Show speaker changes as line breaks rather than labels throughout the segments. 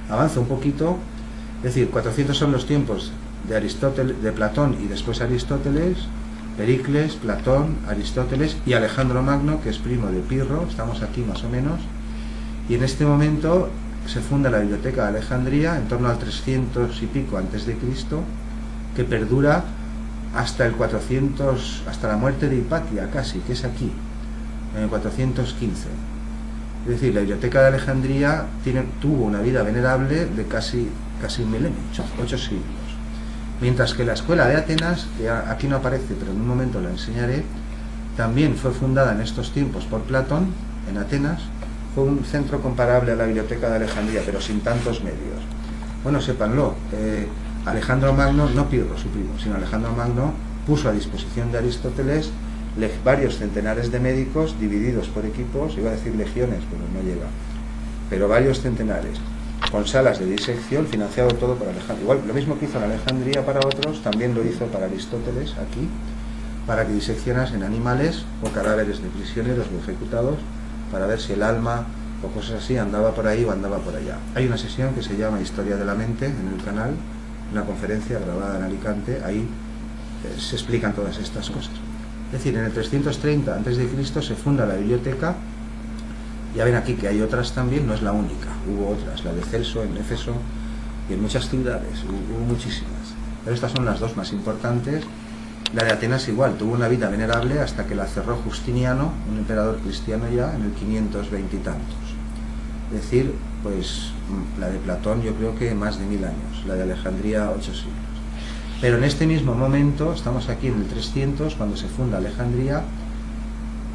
Avanzo un poquito, es decir, 400 son los tiempos de Aristóteles, de Platón y después Aristóteles, Pericles, Platón, Aristóteles y Alejandro Magno, que es primo de Pirro, estamos aquí más o menos, y en este momento se funda la Biblioteca de Alejandría en torno al 300 y pico antes de Cristo, que perdura hasta el 400, hasta la muerte de Hipatia casi, que es aquí, en el 415. Es decir, la Biblioteca de Alejandría tuvo una vida venerable de casi un milenio, 8 siglos. Mientras que la Escuela de Atenas, que aquí no aparece, pero en un momento la enseñaré, también fue fundada en estos tiempos por Platón, en Atenas. Fue un centro comparable a la Biblioteca de Alejandría, pero sin tantos medios. Bueno, sépanlo, Alejandro Magno, no Pirro, su primo, sino Alejandro Magno, puso a disposición de Aristóteles varios centenares de médicos divididos por equipos, iba a decir legiones, pero no llega, pero varios centenares, con salas de disección, financiado todo por Alejandro. Igual, lo mismo que hizo en Alejandría para otros, también lo hizo para Aristóteles aquí, para que diseccionasen animales o cadáveres de prisioneros o ejecutados, para ver si el alma o cosas así andaba por ahí o andaba por allá. Hay una sesión que se llama Historia de la Mente en el canal, una conferencia grabada en Alicante, ahí se explican todas estas cosas. Es decir, en el 330 a.C. se funda la biblioteca. Ya ven aquí que hay otras también, no es la única, hubo otras, la de Celso en Éfeso y en muchas ciudades, hubo muchísimas, pero estas son las dos más importantes. La de Atenas igual, tuvo una vida venerable hasta que la cerró Justiniano, un emperador cristiano ya, en el 520 y tantos. Es decir, pues la de Platón yo creo que más de 1000 años, la de Alejandría 8 siglos. Pero en este mismo momento, estamos aquí en el 300, cuando se funda Alejandría,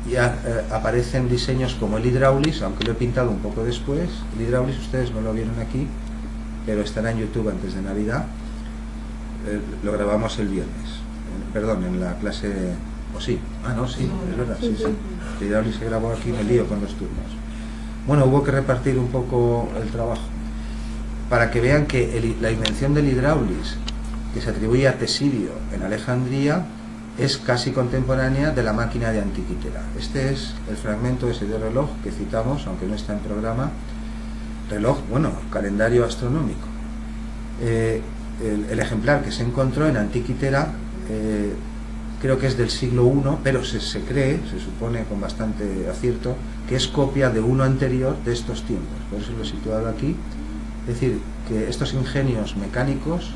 ya aparecen diseños como el Hydraulis, aunque lo he pintado un poco después. El Hydraulis ustedes no lo vieron aquí, pero estará en YouTube antes de Navidad. Lo grabamos el viernes, perdón, en la clase, o sí, sí, es verdad, sí. El Hydraulis se grabó aquí, me lío con los turnos. Bueno, hubo que repartir un poco el trabajo, para que vean que la invención del Hydraulis, que se atribuye a Tesirio en Alejandría, es casi contemporánea de la máquina de Antiquitera. Este es el fragmento ese de reloj que citamos, aunque no está en programa. Reloj, bueno, calendario astronómico. El ejemplar que se encontró en Antiquitera, creo que es del siglo I, pero se cree, se supone con bastante acierto, que es copia de uno anterior de estos tiempos. Por eso lo he situado aquí. Es decir, que estos ingenios mecánicos,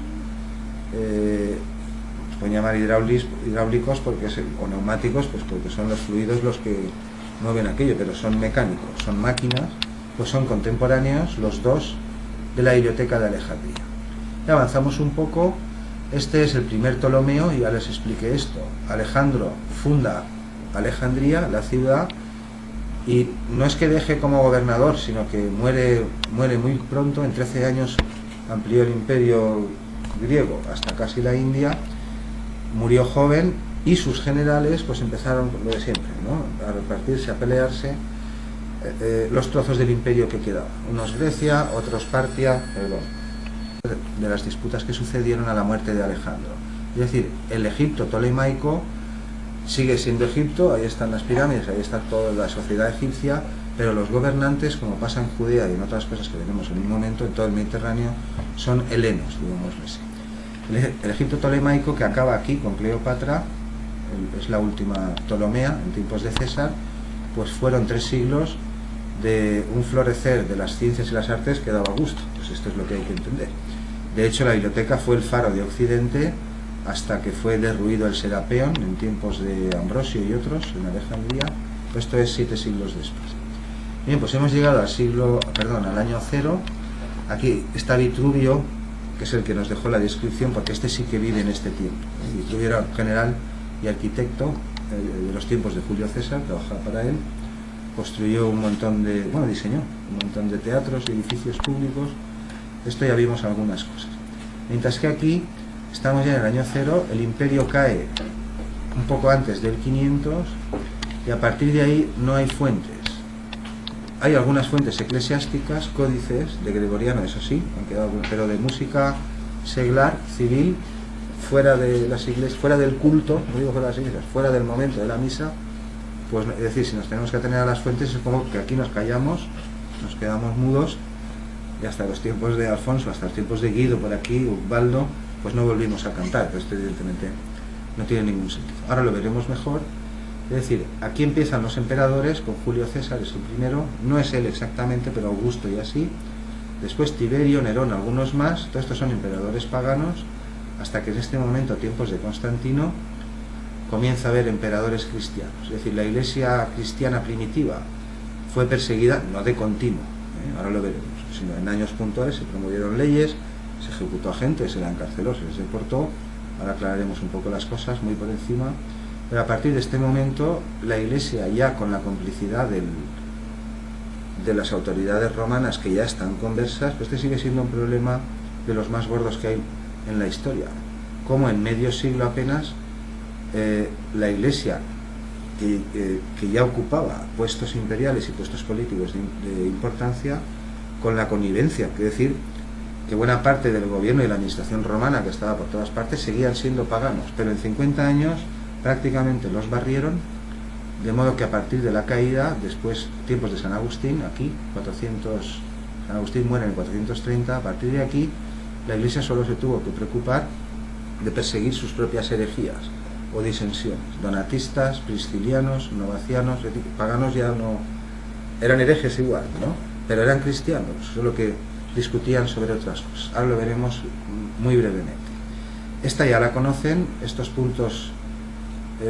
pueden llamar hidráulicos o neumáticos, pues porque son los fluidos los que mueven aquello, pero son mecánicos, son máquinas, pues son contemporáneos los dos de la biblioteca de Alejandría. Y avanzamos un poco. Este es el primer Ptolomeo, y ya les expliqué esto. Alejandro funda Alejandría, la ciudad, y no es que deje como gobernador, sino que muere muy pronto. En 13 años amplió el imperio griego hasta casi la India. Murió joven y sus generales pues empezaron lo de siempre, ¿no? A repartirse, a pelearse los trozos del imperio que quedaban. Unos Grecia, otros Partia, de las disputas que sucedieron a la muerte de Alejandro. Es decir, el Egipto tolemaico sigue siendo Egipto, ahí están las pirámides, ahí está toda la sociedad egipcia, pero los gobernantes, como pasa en Judea y en otras cosas que veremos en un momento, en todo el Mediterráneo, son helenos, digámoslo así. El Egipto tolemaico, que acaba aquí con Cleopatra, es la última Ptolomea en tiempos de César, pues fueron 3 siglos de un florecer de las ciencias y las artes que daba gusto. Pues esto es lo que hay que entender. De hecho, la biblioteca fue el faro de Occidente hasta que fue derruido el Serapeón en tiempos de Ambrosio y otros en Alejandría. Esto es 7 siglos después. Bien, pues hemos llegado al año 0. Aquí está Vitruvio, que es el que nos dejó la descripción, porque este sí que vive en este tiempo. Vitruvio era general y arquitecto de los tiempos de Julio César, trabajaba para él, construyó diseñó un montón de teatros y edificios públicos. Esto ya vimos algunas cosas. Mientras que aquí estamos ya en el año 0, el imperio cae un poco antes del 500 y a partir de ahí no hay fuentes. Hay algunas fuentes eclesiásticas, códices de Gregoriano, eso sí, han quedado, pero de música seglar, civil, fuera de las iglesias, fuera del culto, no digo fuera de las iglesias, fuera del momento de la misa, pues es decir, si nos tenemos que atener a las fuentes, es como que aquí nos callamos, nos quedamos mudos y hasta los tiempos de Alfonso, hasta los tiempos de Guido por aquí, Ubaldo, pues no volvimos a cantar, pero esto evidentemente no tiene ningún sentido. Ahora lo veremos mejor. Es decir, aquí empiezan los emperadores, con Julio César es el primero, no es él exactamente, pero Augusto y así, después Tiberio, Nerón, algunos más, todos estos son emperadores paganos, hasta que en este momento, tiempos de Constantino, comienza a haber emperadores cristianos. Es decir, la iglesia cristiana primitiva fue perseguida, no de continuo, ahora lo veremos, sino en años puntuales se promovieron leyes, se ejecutó a gente, se la encarceló, se les deportó. Ahora aclararemos un poco las cosas muy por encima, pero a partir de este momento la iglesia, ya con la complicidad de las autoridades romanas que ya están conversas, pues este sigue siendo un problema de los más gordos que hay en la historia, como en medio siglo apenas la iglesia que ya ocupaba puestos imperiales y puestos políticos de importancia, con la connivencia, es decir, que buena parte del gobierno y la administración romana, que estaba por todas partes, seguían siendo paganos, pero en 50 años prácticamente los barrieron, de modo que a partir de la caída, después, tiempos de San Agustín, aquí, San Agustín muere en el 430, a partir de aquí, la iglesia solo se tuvo que preocupar de perseguir sus propias herejías o disensiones. Donatistas, priscilianos, novacianos, paganos ya no eran herejes igual, ¿no? Pero eran cristianos, solo que discutían sobre otras cosas. Ahora lo veremos muy brevemente. Esta ya la conocen, estos puntos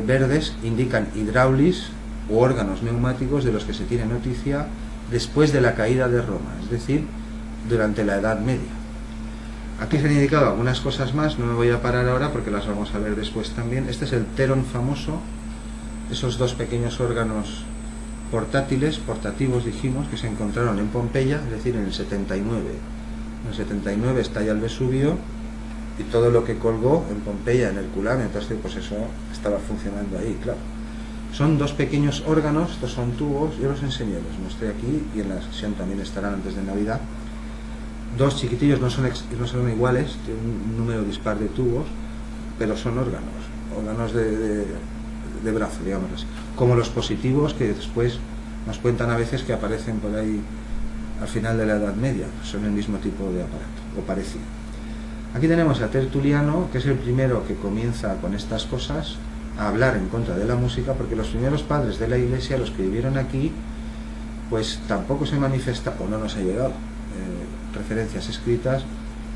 verdes indican hidráulis u órganos neumáticos de los que se tiene noticia después de la caída de Roma, es decir, durante la Edad Media. Aquí se han indicado algunas cosas más, no me voy a parar ahora porque las vamos a ver después también. Este es el Teron famoso, esos dos pequeños órganos portativos dijimos, que se encontraron en Pompeya, es decir, en el 79. En el 79 estalla el Vesubio y todo lo que colgó en Pompeya, en Herculano, entonces pues eso estaba funcionando ahí, claro. Son dos pequeños órganos, estos son tubos, yo los enseñé, los mostré aquí y en la sesión también estarán antes de Navidad. Dos chiquitillos, no son iguales, tienen un número dispar de tubos, pero son órganos de brazo, digamos así. Como los positivos que después nos cuentan a veces que aparecen por ahí al final de la Edad Media, son el mismo tipo de aparato, o parecido. Aquí tenemos a Tertuliano, que es el primero que comienza con estas cosas, a hablar en contra de la música, porque los primeros padres de la Iglesia, los que vivieron aquí, pues tampoco se manifiesta, o no nos ha llegado referencias escritas,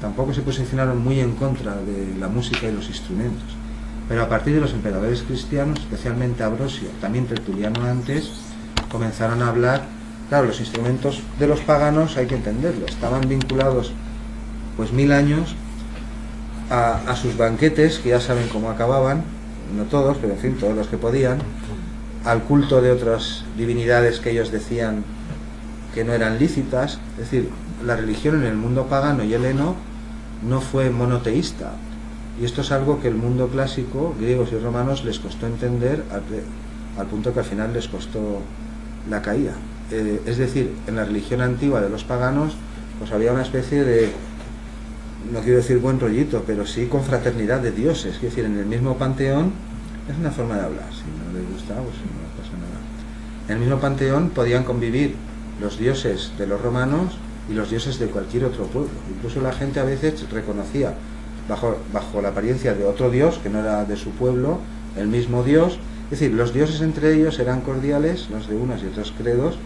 tampoco se posicionaron muy en contra de la música y los instrumentos. Pero a partir de los emperadores cristianos, especialmente Ambrosio, también Tertuliano antes, comenzaron a hablar. Claro, los instrumentos de los paganos hay que entenderlo, estaban vinculados pues 1000 años a sus banquetes, que ya saben cómo acababan, no todos, pero en fin, todos los que podían, al culto de otras divinidades que ellos decían que no eran lícitas. Es decir, la religión en el mundo pagano y heleno no fue monoteísta, y esto es algo que el mundo clásico, griegos y romanos, les costó entender al punto que al final les costó la caída. Es decir, en la religión antigua de los paganos pues había una especie de, no quiero decir buen rollito, pero sí confraternidad de dioses. Es decir, en el mismo panteón, es una forma de hablar, si no les gusta pues no pasa nada. En el mismo panteón podían convivir los dioses de los romanos y los dioses de cualquier otro pueblo. Incluso la gente a veces reconocía bajo la apariencia de otro dios que no era de su pueblo, el mismo dios. Es decir, los dioses entre ellos eran cordiales, los de unos y otros credos,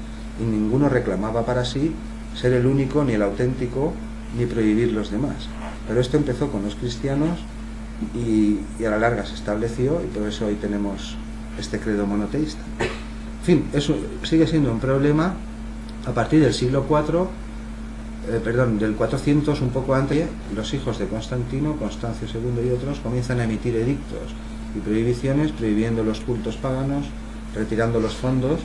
y ninguno reclamaba para sí ser el único, ni el auténtico, ni prohibir los demás. Pero esto empezó con los cristianos y a la larga se estableció, y por eso hoy tenemos este credo monoteísta. En fin, eso sigue siendo un problema. A partir del siglo IV, del 400, un poco antes, los hijos de Constantino, Constancio II y otros, comienzan a emitir edictos y prohibiciones, prohibiendo los cultos paganos, retirando los fondos.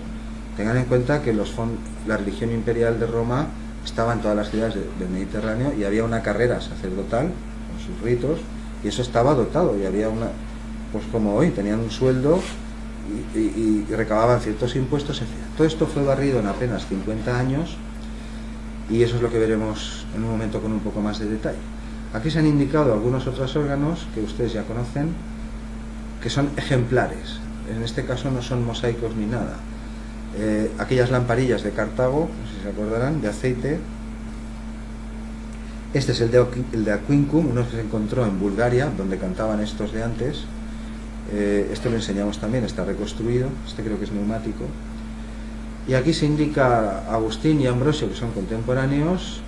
Tengan en cuenta que la religión imperial de Roma estaba en todas las ciudades del Mediterráneo, y había una carrera sacerdotal con sus ritos, y eso estaba dotado, y había una, pues como hoy, tenían un sueldo y recababan ciertos impuestos, etc. Todo esto fue barrido en apenas 50 años, y eso es lo que veremos en un momento con un poco más de detalle. Aquí se han indicado algunos otros órganos que ustedes ya conocen, que son ejemplares. En este caso no son mosaicos ni nada. Aquellas lamparillas de Cartago, no sé si se acordarán, de aceite, Este es el de Aquincum, uno que se encontró en Bulgaria, donde cantaban estos de antes. Esto lo enseñamos también, está reconstruido, este creo que es neumático. Y aquí se indica Agustín y Ambrosio, que son contemporáneos,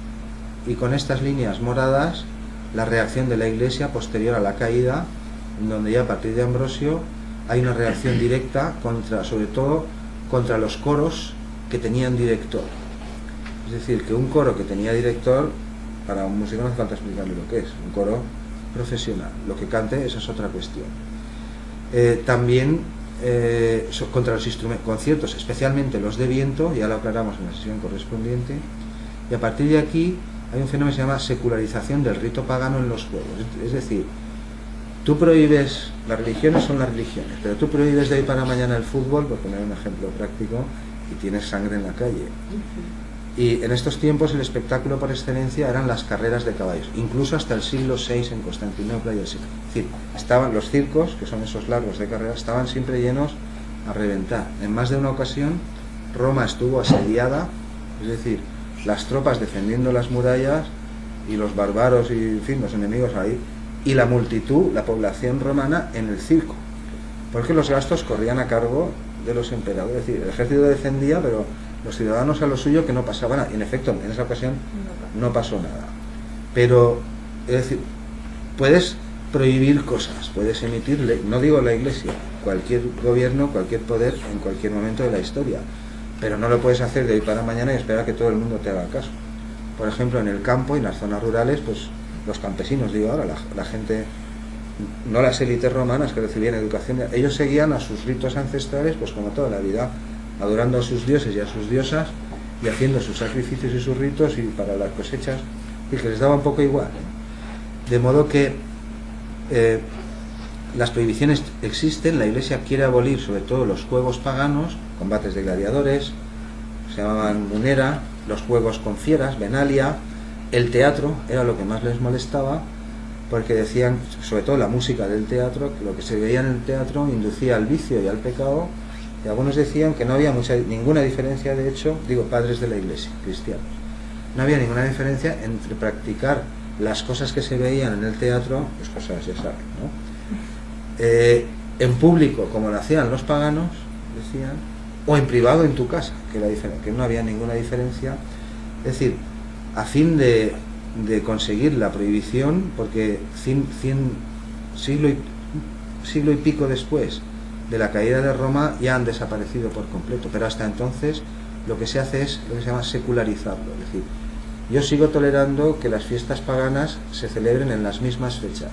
y con estas líneas moradas la reacción de la Iglesia posterior a la caída, en donde ya a partir de Ambrosio hay una reacción directa contra, sobre todo contra los coros que tenían director. Es decir, que un coro que tenía director, para un músico no hace falta explicarle lo que es, un coro profesional. Lo que cante, esa es otra cuestión. También contra los conciertos, especialmente los de viento, ya lo aclaramos en la sesión correspondiente, y a partir de aquí hay un fenómeno que se llama secularización del rito pagano en los juegos. Es decir, tú prohíbes, las religiones son las religiones, pero tú prohíbes de hoy para mañana el fútbol, por poner un ejemplo práctico, y tienes sangre en la calle. Y en estos tiempos el espectáculo por excelencia eran las carreras de caballos, incluso hasta el siglo VI en Constantinopla y el siglo. Es decir, estaban los circos, que son esos largos de carreras, estaban siempre llenos a reventar. En más de una ocasión Roma estuvo asediada, es decir, las tropas defendiendo las murallas y los bárbaros y en fin, los enemigos ahí, y la multitud, la población romana en el circo, porque los gastos corrían a cargo de los emperadores. Es decir, el ejército defendía, pero los ciudadanos a lo suyo, que no pasaba nada. Y en efecto, en esa ocasión no pasó nada. Pero, es decir, puedes prohibir cosas, puedes emitir ley, no digo la Iglesia, cualquier gobierno, cualquier poder en cualquier momento de la historia, pero no lo puedes hacer de hoy para mañana y esperar que todo el mundo te haga caso. Por ejemplo, en el campo y en las zonas rurales, pues los campesinos, digo ahora, la gente, no las élites romanas que recibían educación, ellos seguían a sus ritos ancestrales, pues como toda la vida, adorando a sus dioses y a sus diosas y haciendo sus sacrificios y sus ritos y para las cosechas, y que les daba un poco igual, ¿eh? De modo que las prohibiciones existen. La Iglesia quiere abolir sobre todo los juegos paganos, combates de gladiadores, se llamaban munera, los juegos con fieras, venalia, el teatro era lo que más les molestaba, porque decían, sobre todo la música del teatro, que lo que se veía en el teatro inducía al vicio y al pecado. Y algunos decían que no había ninguna diferencia, de hecho, digo, padres de la Iglesia, cristianos, no había ninguna diferencia entre practicar las cosas que se veían en el teatro, pues cosas ya saben, ¿no? En público, como lo hacían los paganos, decían, o en privado en tu casa, que no había ninguna diferencia. Es decir, a fin de conseguir la prohibición, porque siglo y pico después de la caída de Roma ya han desaparecido por completo, pero hasta entonces lo que se hace es lo que se llama secularizarlo. Es decir, yo sigo tolerando que las fiestas paganas se celebren en las mismas fechas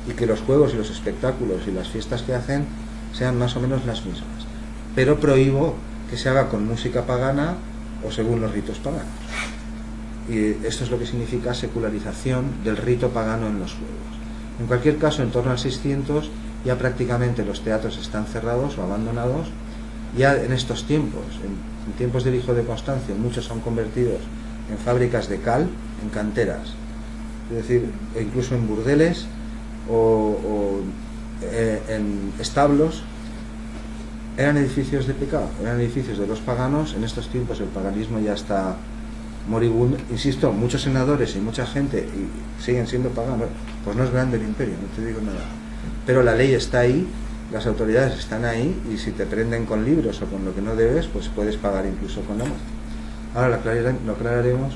y que los juegos y los espectáculos y las fiestas que hacen sean más o menos las mismas, pero prohíbo que se haga con música pagana o según los ritos paganos. Y esto es lo que significa secularización del rito pagano en los juegos. En cualquier caso, en torno al 600 ya prácticamente los teatros están cerrados o abandonados. Ya en estos tiempos, en tiempos del hijo de Constancio, muchos son convertidos en fábricas de cal, en canteras, es decir, incluso en burdeles o en establos. Eran edificios de pecado, eran edificios de los paganos. En estos tiempos el paganismo ya está moribundo. Insisto, muchos senadores y mucha gente y siguen siendo paganos. Pues no es grande el imperio, no te digo nada, pero la ley está ahí, las autoridades están ahí, y si te prenden con libros o con lo que no debes, pues puedes pagar incluso con la muerte. Ahora lo aclararemos.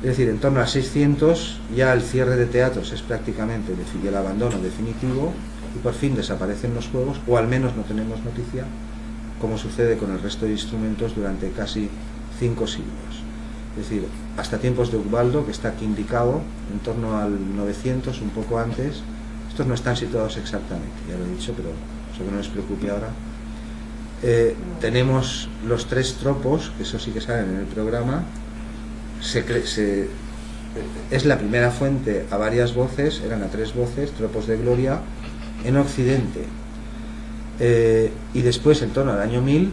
Es decir, en torno a 600 ya el cierre de teatros es prácticamente el abandono definitivo, y por fin desaparecen los juegos, o al menos no tenemos noticia, como sucede con el resto de instrumentos durante casi 5 siglos. Es decir, hasta tiempos de Ubaldo, que está aquí indicado, en torno al 900, un poco antes. Estos no están situados exactamente, ya lo he dicho, pero eso que no les preocupe ahora. Tenemos los 3 tropos, que eso sí que salen en el programa. Es la primera fuente a varias voces, eran a 3 voces, tropos de gloria, en Occidente. Y después, en torno al año 1000,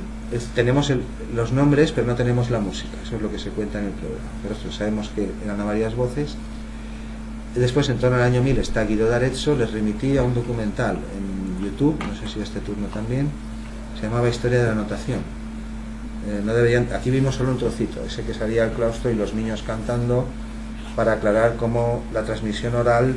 tenemos los nombres, pero no tenemos la música. Eso es lo que se cuenta en el programa. Pero esto sabemos que eran a varias voces. Después, en torno al año 1000, está Guido d'Arezzo. Les remití a un documental en YouTube, no sé si a este turno también, se llamaba Historia de la Notación. Aquí vimos solo un trocito, ese que salía al claustro y los niños cantando para aclarar cómo la transmisión oral,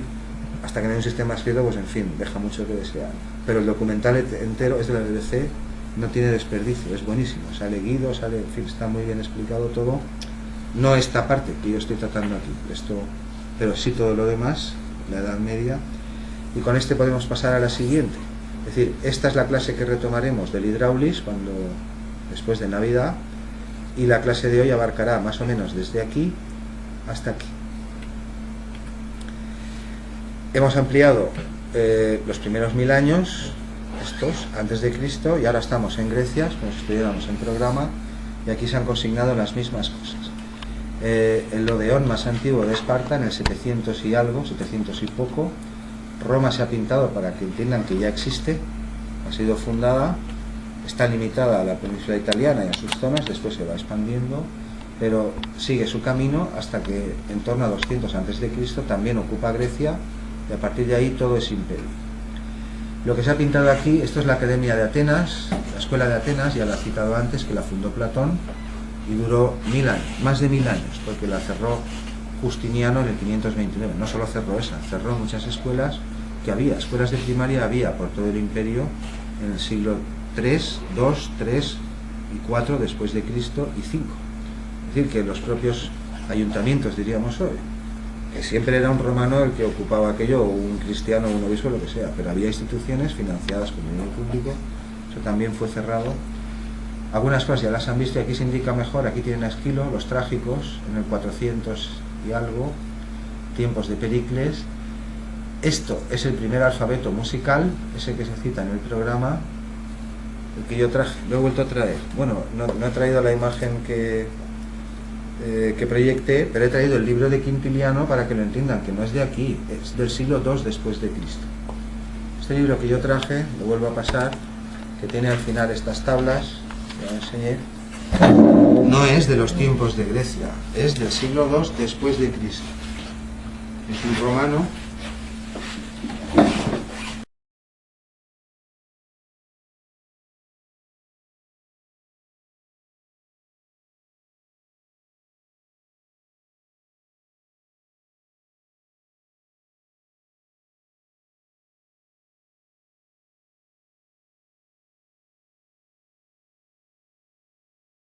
hasta que no hay un sistema escrito, pues en fin, deja mucho que desear. Pero el documental entero es de la BBC, no tiene desperdicio, es buenísimo, sale Guido, sale, en fin, está muy bien explicado todo. No esta parte que yo estoy tratando aquí, pero sí todo lo demás, la Edad Media. Y con este podemos pasar a la siguiente. Es decir, esta es la clase que retomaremos del Hydraulis después de Navidad, y la clase de hoy abarcará más o menos desde aquí hasta aquí. Hemos ampliado los primeros 1000 años, estos, antes de Cristo, y ahora estamos en Grecia, como si estuviéramos en programa, y aquí se han consignado las mismas cosas. El Odeón más antiguo de Esparta, en el 700 y algo, 700 y poco. Roma se ha pintado para que entiendan que ya existe, ha sido fundada, está limitada a la península italiana y a sus zonas, después se va expandiendo, pero sigue su camino hasta que en torno a 200 a.C. también ocupa Grecia, y a partir de ahí todo es imperio. Lo que se ha pintado aquí, esto es la Academia de Atenas, la Escuela de Atenas, ya la he citado antes, que la fundó Platón, y duró 1000 años, más de 1000 años, porque la cerró Justiniano en el 529. No solo cerró esa, cerró muchas escuelas que había, escuelas de primaria había por todo el imperio en el siglo 3, 2, 3 y 4 después de Cristo y 5. Es decir, que los propios ayuntamientos, diríamos hoy, que siempre era un romano el que ocupaba aquello, o un cristiano, o un obispo, lo que sea, pero había instituciones financiadas con dinero público, eso también fue cerrado. Algunas cosas ya las han visto y aquí se indica mejor, aquí tienen a Esquilo, los trágicos, en el 400 y algo, tiempos de Pericles. Esto es el primer alfabeto musical, ese que se cita en el programa, el que yo traje, lo he vuelto a traer. Bueno, no he traído la imagen que proyecté, pero he traído el libro de Quintiliano para que lo entiendan, que no es de aquí, es del siglo II después de Cristo. Este libro que yo traje, lo vuelvo a pasar, que tiene al final estas tablas, que os enseñé, no es de los tiempos de Grecia, es del siglo II después de Cristo. Es un romano